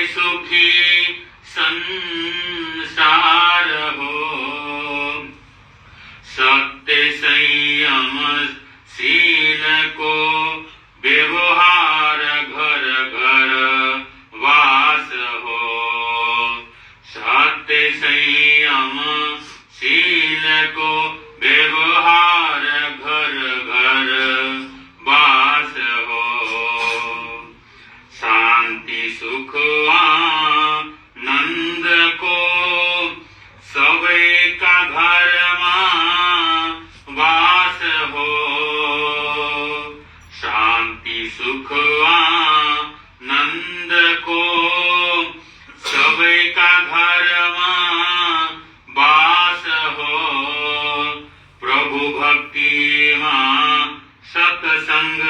सुखी संसार हो। सत्य संयम शील को व्यवहार घर घर वास हो। सत्य संयम शील को व्यवहार घर घर वास हो। शांति सुख आनंद को सबे का घर वास हो। शांति सुख आनंद को सबे का घर वास हो। प्रभु भक्ति सत्संग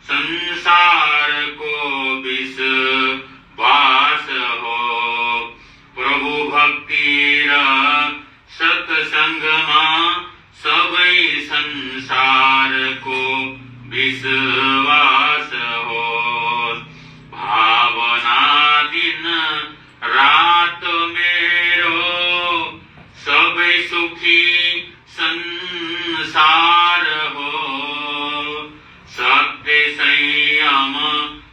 संसार को विश्वास हो। प्रभु भक्ति सत्संग सबे संसार को विश्वास हो। भावना दिन रात मेरो सबे सुखी संसार हो। सत्य संयम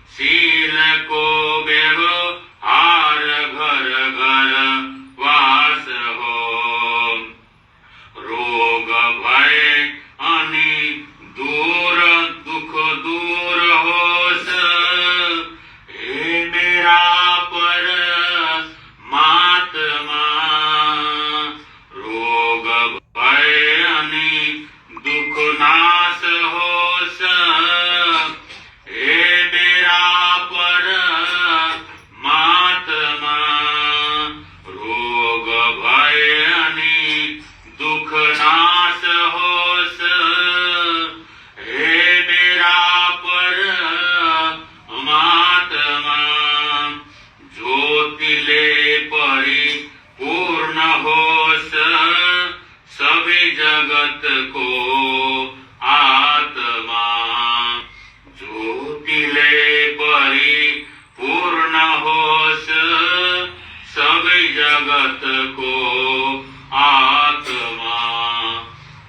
शील को व्यवहार घर घर वास हो। रोग भय अनि दूर दुख दूर होस। हे मेरा परमात्मा रोग भय अनि दुख नाश होस। हे मेरा परमात्मा रोग भय अनि दुख नाश होस। हे मेरा परमात्मा ज्योतिले परिपूर्ण होस। सभी जगत को आत्मा ज्योतिले परिपूर्ण होस। सभी जगत को आत्मा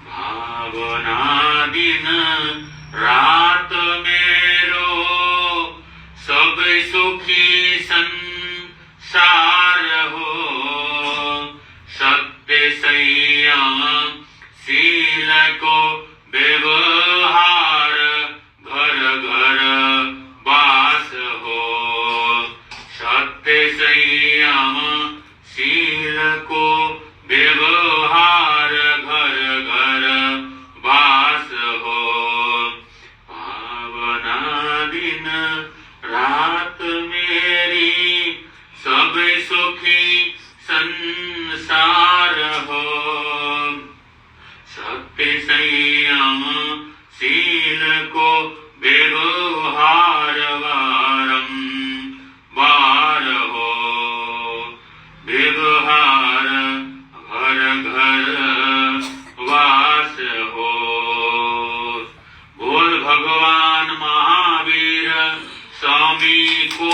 भावना दिन रात मेरो सब सुखी संसार हो। सत्य संयम शील को व्यवहार घर घर वास हो। सत्य संयम शील को व्यवहार घर घर वास हो। भावना दिन रात मेरी सब सुखी संसार हो। सत्य संयम शील को व्यवहार वारंवार हो। व्यवहार घर घर वास हो। बोल भगवान महावीर स्वामी को